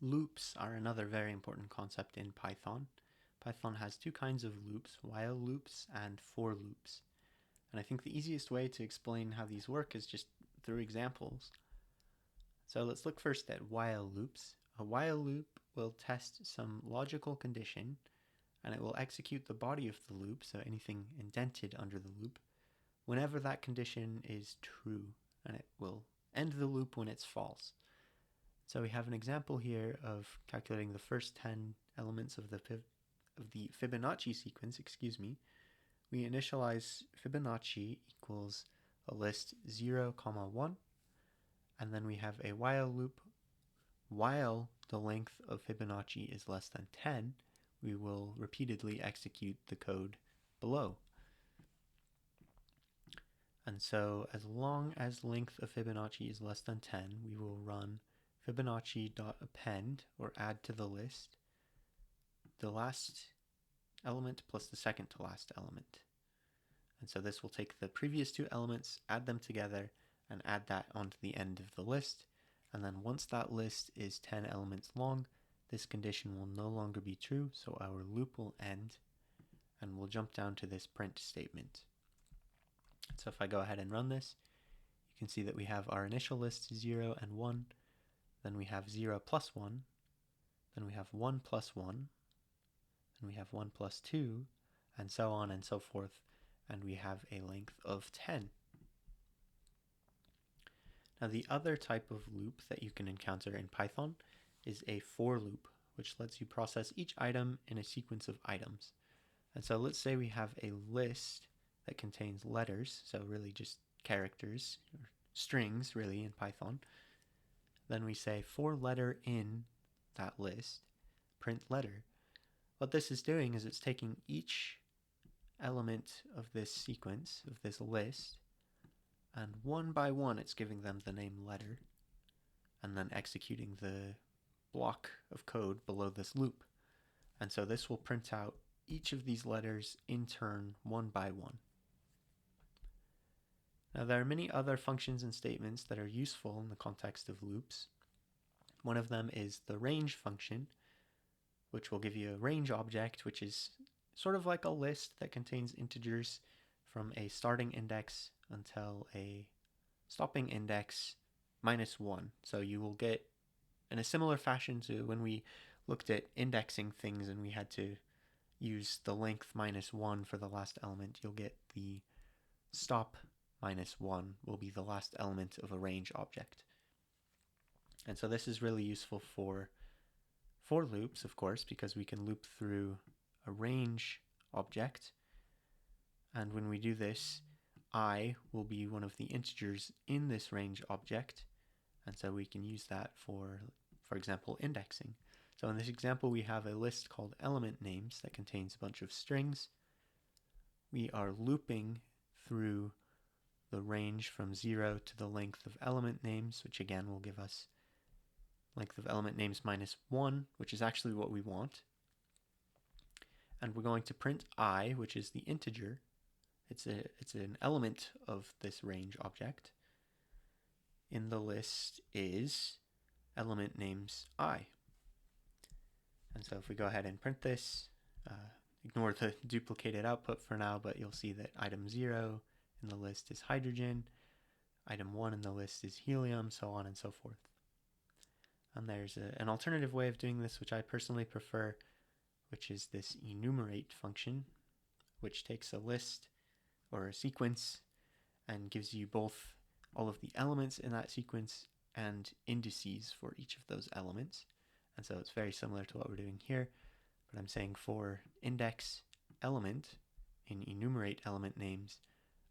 Loops are another very important concept in Python. Python has two kinds of loops, while loops and for loops. And I think the easiest way to explain how these work is just through examples. So let's look first at while loops. A while loop will test some logical condition, and it will execute the body of the loop, so anything indented under the loop, whenever that condition is true, and it will end the loop when it's false. So we have an example here of calculating the first 10 elements of the Fibonacci sequence, We initialize Fibonacci equals a list 0, 1, and then we have a while loop. While the length of Fibonacci is less than 10, we will repeatedly execute the code below. And so as long as length of Fibonacci is less than 10, we will run Fibonacci.append, or add to the list, the last element plus the second to last element. And so this will take the previous two elements, add them together, and add that onto the end of the list. And then once that list is 10 elements long, this condition will no longer be true, so our loop will end, and we'll jump down to this print statement. So if I go ahead and run this, you can see that we have our initial list 0 and 1, then we have 0 plus 1, then we have 1 plus 1, then we have 1 plus 2, and so on and so forth, and we have a length of 10. Now the other type of loop that you can encounter in Python is a for loop, which lets you process each item in a sequence of items. And so let's say we have a list that contains letters, so really just characters, or strings really in Python. Then we say for letter in that list, print letter. What this is doing is it's taking each element of this sequence, of this list, and one by one it's giving them the name letter, and then executing the block of code below this loop. And so this will print out each of these letters in turn, one by one. Now there are many other functions and statements that are useful in the context of loops. One of them is the range function, which will give you a range object, which is sort of like a list that contains integers from a starting index until a stopping index -1. So you will get, in a similar fashion to when we looked at indexing things and we had to use the length -1 for the last element, you'll get the stop -1 will be the last element of a range object. And so this is really useful for loops, of course, because we can loop through a range object. And when we do this, I will be one of the integers in this range object. And so we can use that for example, indexing. So in this example, we have a list called element names that contains a bunch of strings. We are looping through the range from 0 to the length of element names, which again will give us length of element names -1, which is actually what we want. And we're going to print I, which is the integer. It's an element of this range object. In the list is element names I. And so if we go ahead and print this, ignore the duplicated output for now, but you'll see that item 0 in the list is hydrogen, item 1 in the list is helium, so on and so forth. And there's an alternative way of doing this, which I personally prefer, which is this enumerate function, which takes a list or a sequence and gives you both all of the elements in that sequence and indices for each of those elements. And so it's very similar to what we're doing here, but I'm saying for index element in enumerate element names,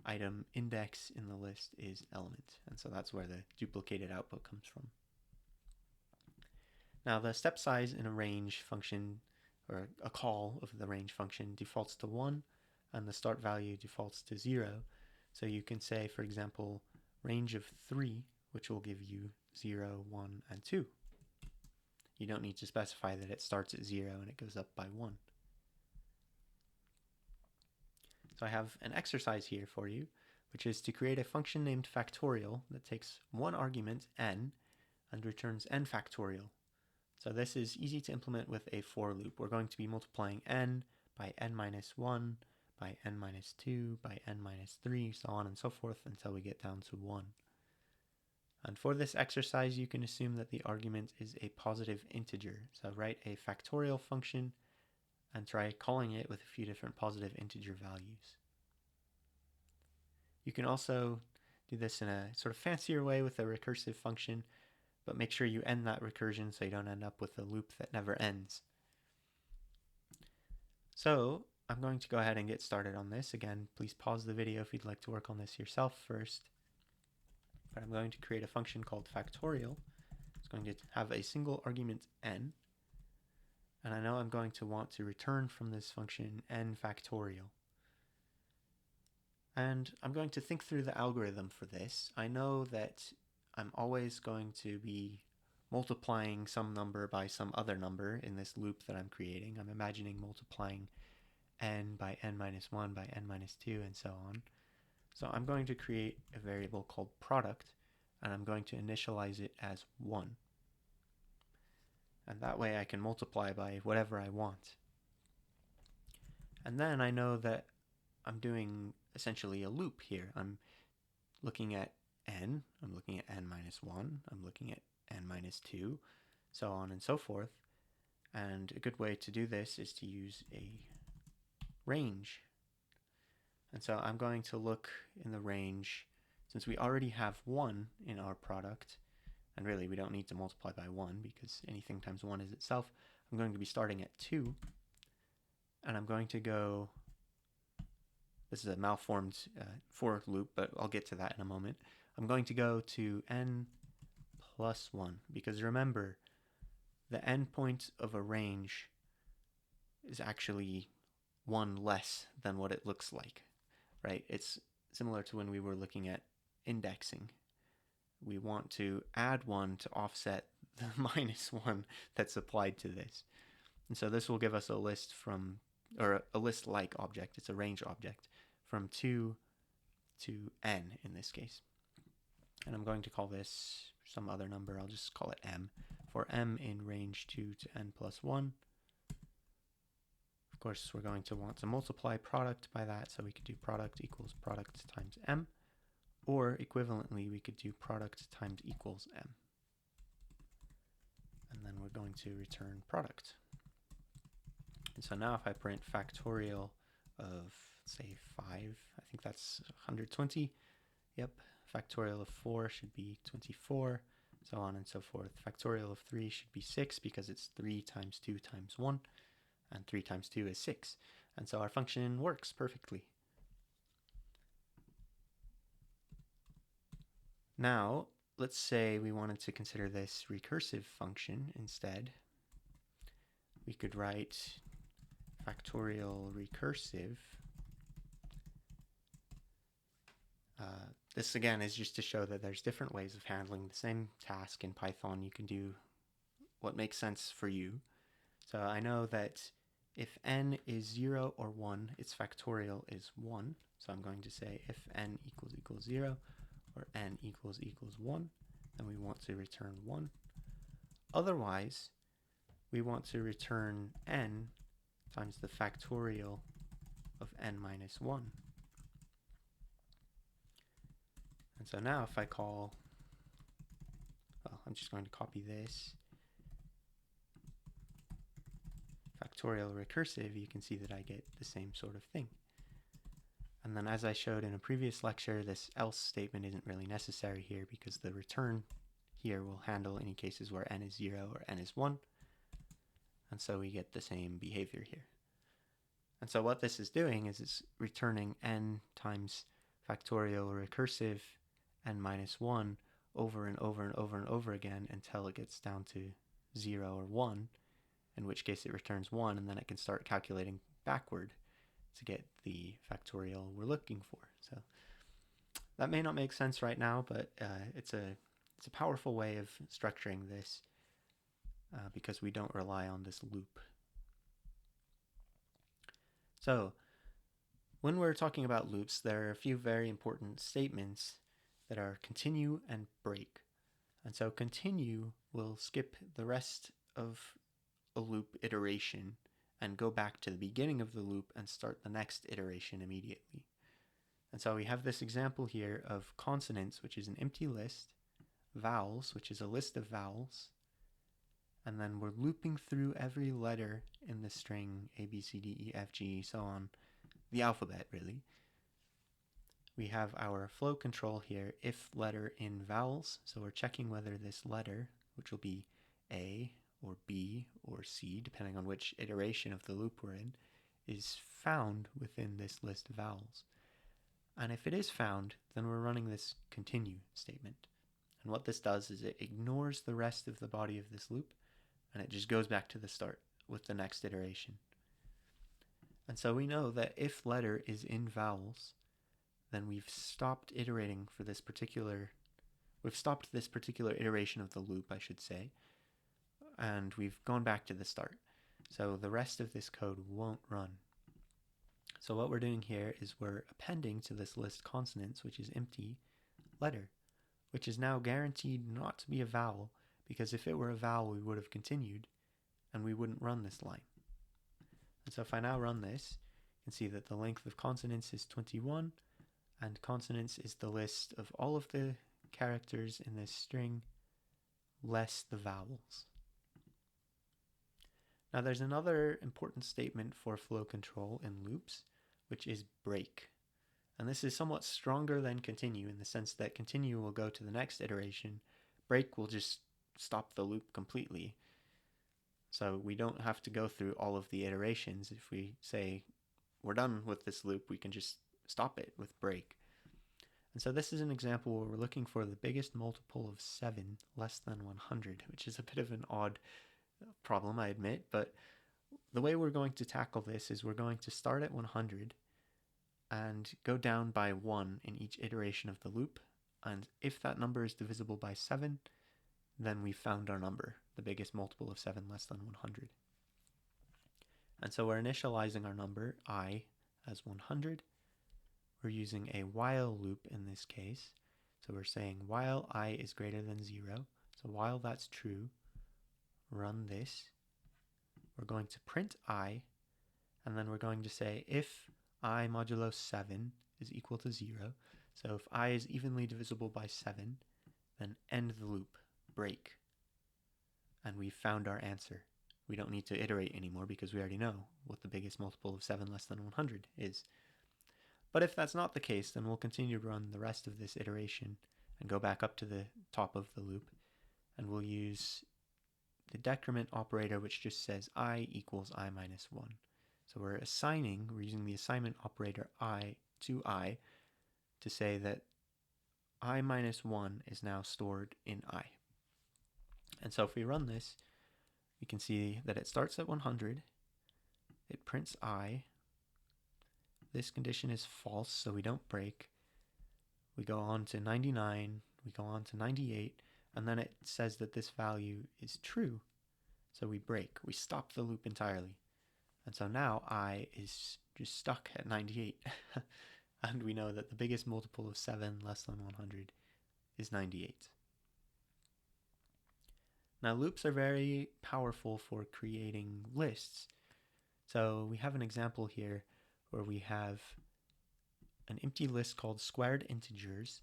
item index in the list is element. And so that's where the duplicated output comes from. Now the step size in a range function, or a call of the range function, defaults to 1, and the start value defaults to 0. So you can say, for example, range of 3, which will give you 0, 1, and 2. You don't need to specify that it starts at 0 and it goes up by 1. So I have an exercise here for you, which is to create a function named factorial that takes one argument, n, and returns n factorial. So this is easy to implement with a for loop. We're going to be multiplying n by n minus 1, by n minus 2, by n minus 3, so on and so forth until we get down to 1. And for this exercise, you can assume that the argument is a positive integer. So write a factorial function and try calling it with a few different positive integer values. You can also do this in a sort of fancier way with a recursive function, but make sure you end that recursion so you don't end up with a loop that never ends. So I'm going to go ahead and get started on this. Again, please pause the video if you'd like to work on this yourself first. But I'm going to create a function called factorial. It's going to have a single argument n. And I know I'm going to want to return from this function n factorial. And I'm going to think through the algorithm for this. I know that I'm always going to be multiplying some number by some other number in this loop that I'm creating. I'm imagining multiplying n by n minus 1 by n minus 2 and so on. So I'm going to create a variable called product, and I'm going to initialize it as 1. And that way I can multiply by whatever I want. And then I know that I'm doing essentially a loop here. I'm looking at n, I'm looking at n minus 1, I'm looking at n minus 2, so on and so forth. And a good way to do this is to use a range. And so I'm going to look in the range, since we already have 1 in our product, and really we don't need to multiply by 1 because anything times 1 is itself. I'm going to be starting at 2, and I'm going to go, this is a malformed for loop, but I'll get to that in a moment. I'm going to go to n plus 1, because remember, the endpoint of a range is actually 1 less than what it looks like, right? It's similar to when we were looking at indexing. We want to add 1 to offset the minus 1 that's applied to this. And so this will give us a list from, or a list-like object. It's a range object from 2 to n in this case. And I'm going to call this some other number. I'll just call it m. For m in range 2 to n plus 1. Of course, we're going to want to multiply product by that, so we could do product equals product times m. Or equivalently, we could do product times equals m. And then we're going to return product. And so now if I print factorial of, say, 5, I think that's 120. Yep, factorial of 4 should be 24, so on and so forth. Factorial of 3 should be 6 because it's 3 times 2 times 1, and 3 times 2 is 6. And so our function works perfectly. Now, let's say we wanted to consider this recursive function instead. We could write factorial recursive. This again is just to show that there's different ways of handling the same task in Python. You can do what makes sense for you. So I know that if n is 0 or 1, its factorial is 1. So I'm going to say if n equals 0 or n equals 1, then we want to return 1. Otherwise, we want to return n times the factorial of n minus 1. And so now if I call, well, I'm just going to copy this, factorial recursive, you can see that I get the same sort of thing. And then as I showed in a previous lecture, this else statement isn't really necessary here because the return here will handle any cases where n is 0 or n is 1. And so we get the same behavior here. And so what this is doing is it's returning n times factorial recursive n minus 1 over and over and over and over again until it gets down to 0 or 1, in which case it returns 1, and then it can start calculating backward to get the factorial we're looking for. So that may not make sense right now, but it's a powerful way of structuring this because we don't rely on this loop. So when we're talking about loops, there are a few very important statements that are continue and break. And so continue will skip the rest of a loop iteration and go back to the beginning of the loop and start the next iteration immediately. And so we have this example here of consonants, which is an empty list, vowels, which is a list of vowels, and then we're looping through every letter in the string A, B, C, D, E, F, G, so on, the alphabet really. We have our flow control here, if letter in vowels, so we're checking whether this letter, which will be A or B or C, depending on which iteration of the loop we're in, is found within this list of vowels. And if it is found, then we're running this continue statement. And what this does is it ignores the rest of the body of this loop, and it just goes back to the start with the next iteration. And so we know that if letter is in vowels, then we've stopped iterating for this particular, we've stopped this particular iteration of the loop, I should say, and we've gone back to the start. So the rest of this code won't run. So what we're doing here is we're appending to this list consonants, which is empty, letter, which is now guaranteed not to be a vowel, because if it were a vowel, we would have continued, and we wouldn't run this line. And so if I now run this, you can see that the length of consonants is 21, and consonants is the list of all of the characters in this string, less the vowels. Now there's another important statement for flow control in loops, which is break. And this is somewhat stronger than continue in the sense that continue will go to the next iteration, break will just stop the loop completely. So we don't have to go through all of the iterations. If we say we're done with this loop, we can just stop it with break. And so this is an example where we're looking for the biggest multiple of 7 less than 100, which is a bit of an odd problem, I admit, but the way we're going to tackle this is we're going to start at 100 and go down by 1 in each iteration of the loop, and if that number is divisible by 7, then we've found our number, the biggest multiple of 7 less than 100. And so we're initializing our number, I, as 100. We're using a while loop in this case. So we're saying while I is greater than 0. So while that's true, run this. We're going to print I, and then we're going to say if I modulo 7 is equal to 0. So if I is evenly divisible by 7, then end the loop, break. And we've found our answer. We don't need to iterate anymore because we already know what the biggest multiple of 7 less than 100 is. But if that's not the case, then we'll continue to run the rest of this iteration and go back up to the top of the loop, and we'll use the decrement operator, which just says I equals I minus 1. So we're using the assignment operator I to I to say that I minus 1 is now stored in I. And so if we run this, we can see that it starts at 100, it prints I, this condition is false, so we don't break. We go on to 99, we go on to 98, and then it says that this value is true. So we break, we stop the loop entirely. And so now I is just stuck at 98. And we know that the biggest multiple of 7 less than 100 is 98. Now loops are very powerful for creating lists. So we have an example here where we have an empty list called squared integers,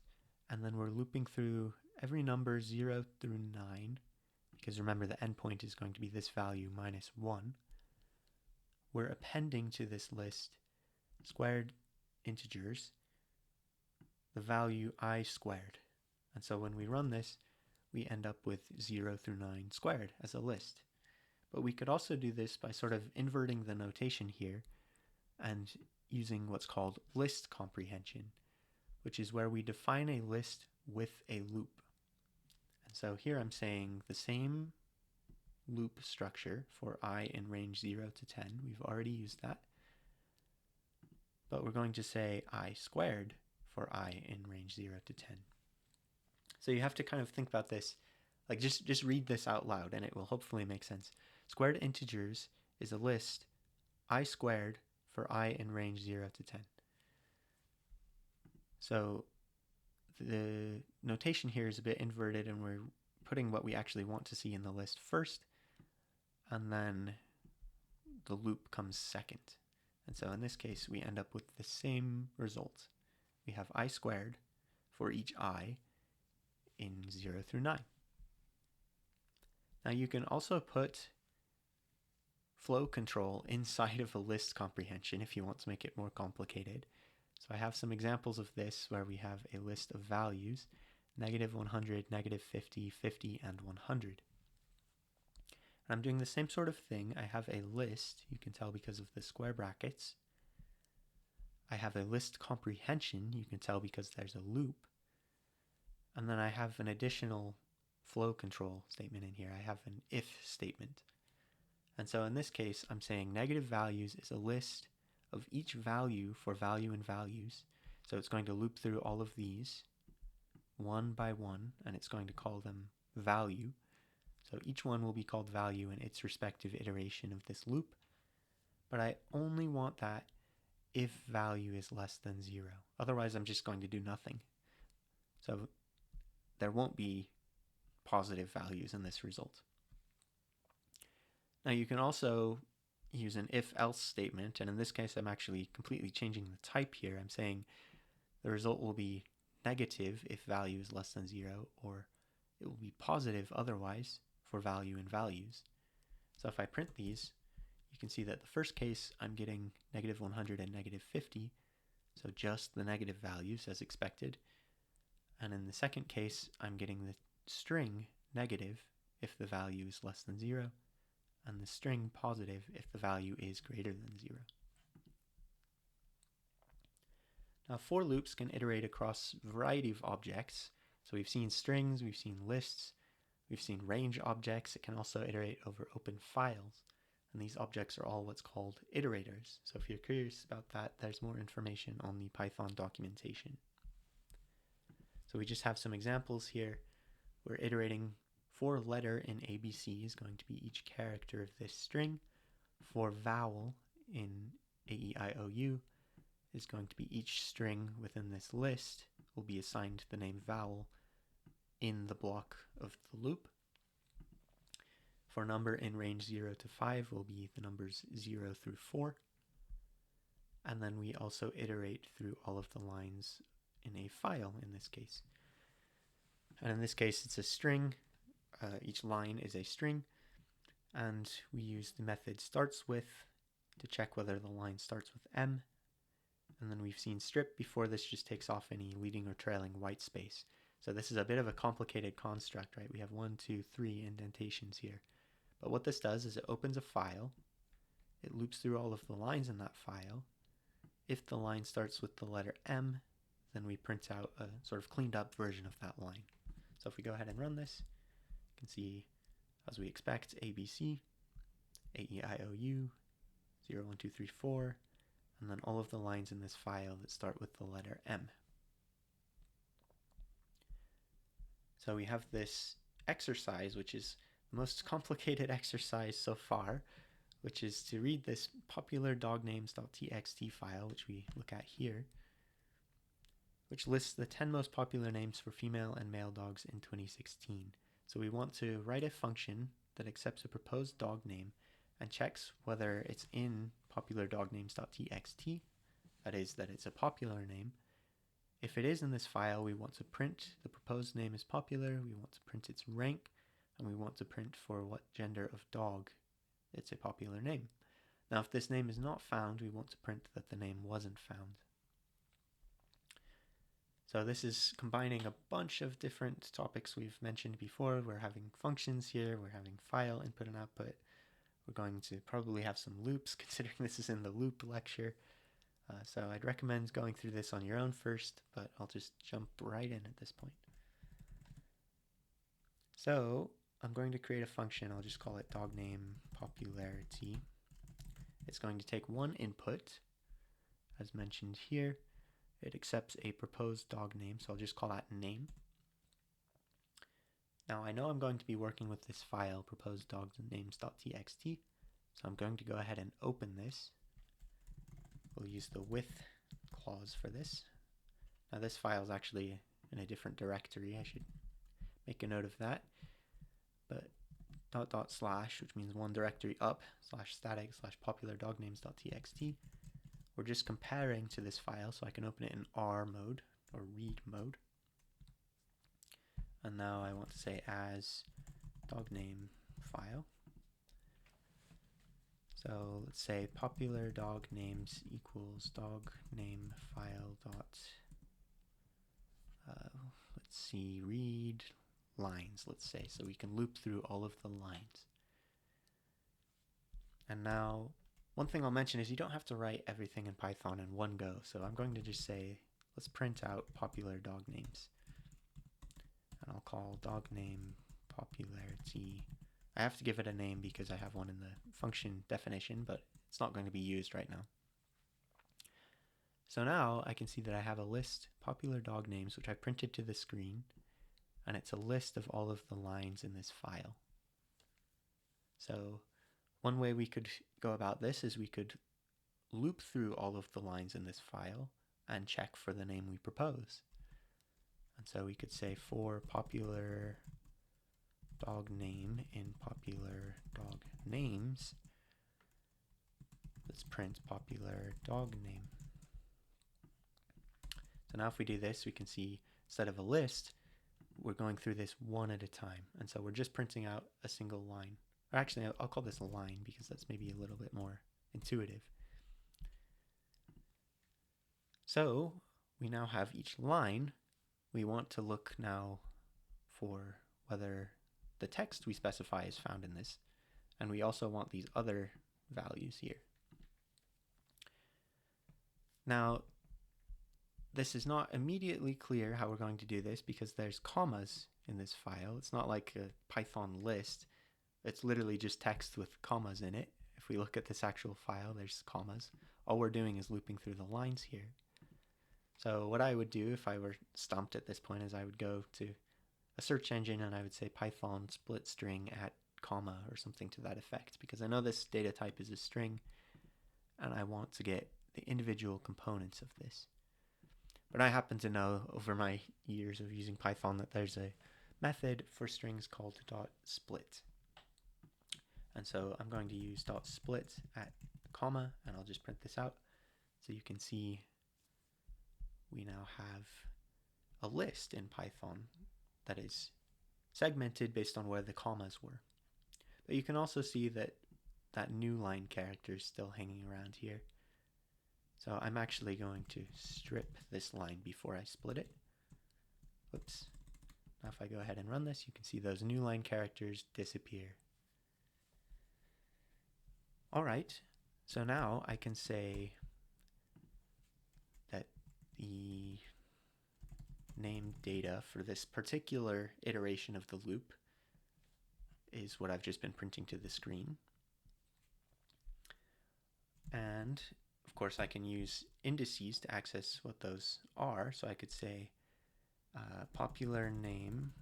and then we're looping through every number 0 through 9, because remember the endpoint is going to be this value minus 1. We're appending to this list squared integers the value I squared. And so when we run this, we end up with 0 through 9 squared as a list. But we could also do this by sort of inverting the notation here and using what's called list comprehension, which is where we define a list with a loop. And so here I'm saying the same loop structure for I in range 0 to 10. We've already used that. But we're going to say I squared for I in range 0 to 10. So you have to kind of think about this, like just read this out loud and it will hopefully make sense. Squared integers is a list I squared for I in range 0 to 10. So the notation here is a bit inverted and we're putting what we actually want to see in the list first, and then the loop comes second. And so in this case, we end up with the same result. We have I squared for each I in 0 through 9. Now you can also put flow control inside of a list comprehension if you want to make it more complicated. So I have some examples of this where we have a list of values, negative 100, negative 50, 50, and 100. And I'm doing the same sort of thing. I have a list, you can tell because of the square brackets. I have a list comprehension, you can tell because there's a loop. And then I have an additional flow control statement in here. I have an if statement. And so in this case, I'm saying negative values is a list of each value for value and values. So it's going to loop through all of these one by one, and it's going to call them value. So each one will be called value in its respective iteration of this loop. But I only want that if value is less than 0. Otherwise, I'm just going to do nothing. So there won't be positive values in this result. Now you can also use an if-else statement, and in this case I'm actually completely changing the type here. I'm saying the result will be negative if value is less than 0, or it will be positive otherwise for value and values. So if I print these, you can see that the first case I'm getting negative 100 and negative 50, so just the negative values as expected. And in the second case, I'm getting the string negative if the value is less than 0, and the string positive if the value is greater than 0. Now for loops can iterate across a variety of objects. So we've seen strings, we've seen lists, we've seen range objects. It can also iterate over open files. And these objects are all what's called iterators. So if you're curious about that, there's more information on the Python documentation. So we just have some examples here. We're iterating for letter in ABC is going to be each character of this string. For vowel in AEIOU is going to be each string within this list will be assigned the name vowel in the block of the loop. For number in range 0 to 5 will be the numbers 0 through 4. And then we also iterate through all of the lines in a file in this case. And in this case it's a string. Each line is a string, and we use the method starts with to check whether the line starts with M, and then we've seen strip before. This just takes off any leading or trailing white space. So this is a bit of a complicated construct, right? We have 1, 2, 3 indentations here, but what this does is it opens a file, it loops through all of the lines in that file. If the line starts with the letter M, then we print out a sort of cleaned up version of that line. So if we go ahead and run this, you can see, as we expect, ABC, AEIOU, 0, 1, 2, 3, 4, and then all of the lines in this file that start with the letter M. So we have this exercise, which is the most complicated exercise so far, which is to read this popular dognames.txt file, which we look at here, which lists the 10 most popular names for female and male dogs in 2016. So we want to write a function that accepts a proposed dog name and checks whether it's in popular-dognames.txt, that is, that it's a popular name. If it is in this file, we want to print the proposed name is popular, we want to print its rank, and we want to print for what gender of dog it's a popular name. Now, if this name is not found, we want to print that the name wasn't found. So this is combining a bunch of different topics we've mentioned before. We're having functions here, we're having file input and output. We're going to probably have some loops, considering this is in the loop lecture. So I'd recommend going through this on your own first, but I'll just jump right in at this point. So I'm going to create a function. I'll just call it dogNamePopularity. It's going to take one input, as mentioned here. It accepts a proposed dog name, so I'll just call that name. Now I know I'm going to be working with this file, proposedDogNames.txt, so I'm going to go ahead and open this. We'll use the with clause for this. Now this file is actually in a different directory. I should make a note of that. But dot dot slash, which means one directory up, slash static slash popular dog names.txt. We're just comparing to this file, so I can open it in R mode or read mode. And now I want to say as dog name file. So let's say popular dog names equals dog name file dot, let's see, read lines, let's say, so we can loop through all of the lines. And now one thing I'll mention is you don't have to write everything in Python in one go. So I'm going to just say, let's print out popular dog names. And I'll call dog name popularity. I have to give it a name because I have one in the function definition, but it's not going to be used right now. So now I can see that I have a list, popular dog names, which I printed to the screen, and it's a list of all of the lines in this file. So one way we could go about this is we could loop through all of the lines in this file and check for the name we propose. And so we could say for popular dog name in popular dog names, let's print popular dog name. So now if we do this, we can see instead of a list, we're going through this one at a time. And so we're just printing out a single line. Or actually, I'll call this a line because that's maybe a little bit more intuitive. So we now have each line. We want to look now for whether the text we specify is found in this. And we also want these other values here. Now, this is not immediately clear how we're going to do this because there's commas in this file. It's not like a Python list. It's literally just text with commas in it. If we look at this actual file, there's commas. All we're doing is looping through the lines here. So what I would do if I were stumped at this point is I would go to a search engine and I would say Python split string at comma or something to that effect, because I know this data type is a string and I want to get the individual components of this. But I happen to know over my years of using Python that there's a method for strings called .split. And so I'm going to use .split at comma, and I'll just print this out. So you can see we now have a list in Python that is segmented based on where the commas were. But you can also see that that new line character is still hanging around here. So I'm actually going to strip this line before I split it. Whoops. Now if I go ahead and run this, you can see those new line characters disappear. All right, so now I can say that the name data for this particular iteration of the loop is what I've just been printing to the screen. And of course, I can use indices to access what those are. So I could say popular name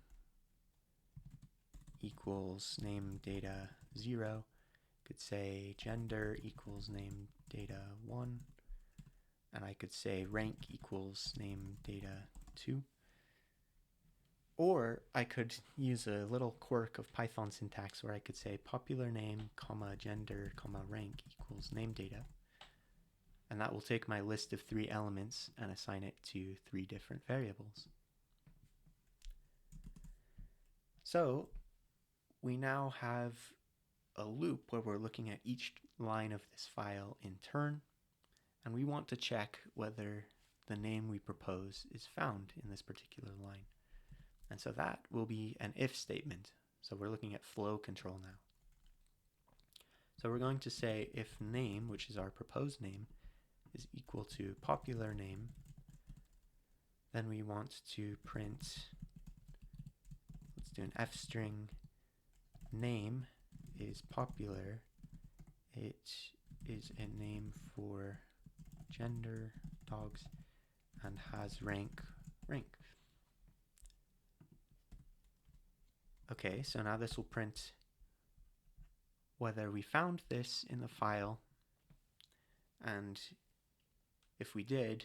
equals name data 0. Could say gender equals name data 1. And I could say rank equals name data 2. Or I could use a little quirk of Python syntax where I could say popular name, comma, gender, comma, rank equals name data. And that will take my list of 3 elements and assign it to 3 different variables. So we now have a loop where we're looking at each line of this file in turn, and we want to check whether the name we propose is found in this particular line. And so that will be an if statement. So we're looking at flow control now. So we're going to say if name, which is our proposed name, is equal to popular name, then we want to print, let's do an f string, name is popular, it is a name for gender, dogs, and has rank. Okay, so now this will print whether we found this in the file, and if we did,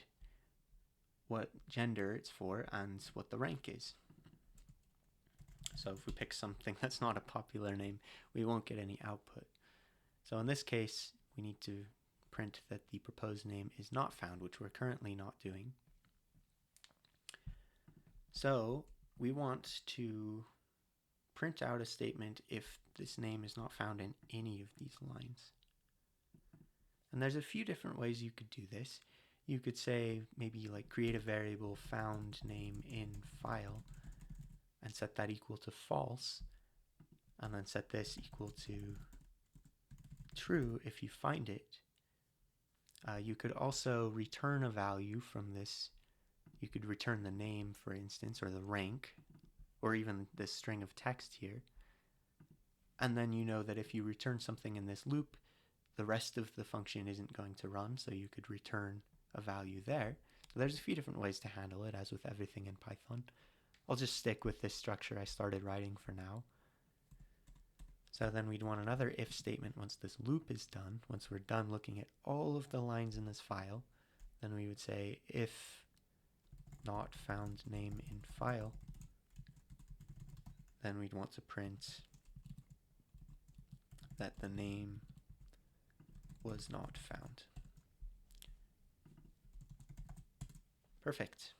what gender it's for and what the rank is. So if we pick something that's not a popular name, we won't get any output. So in this case, we need to print that the proposed name is not found, which we're currently not doing. So we want to print out a statement if this name is not found in any of these lines. And there's a few different ways you could do this. You could say maybe like create a variable found name in file and set that equal to false, and then set this equal to true if you find it. You could also return a value from this. You could return the name, for instance, or the rank, or even this string of text here. And then you know that if you return something in this loop, the rest of the function isn't going to run, so you could return a value there. So there's a few different ways to handle it, as with everything in Python. I'll just stick with this structure I started writing for now. So then we'd want another if statement once this loop is done. Once we're done looking at all of the lines in this file, then we would say if not found name in file, then we'd want to print that the name was not found. Perfect.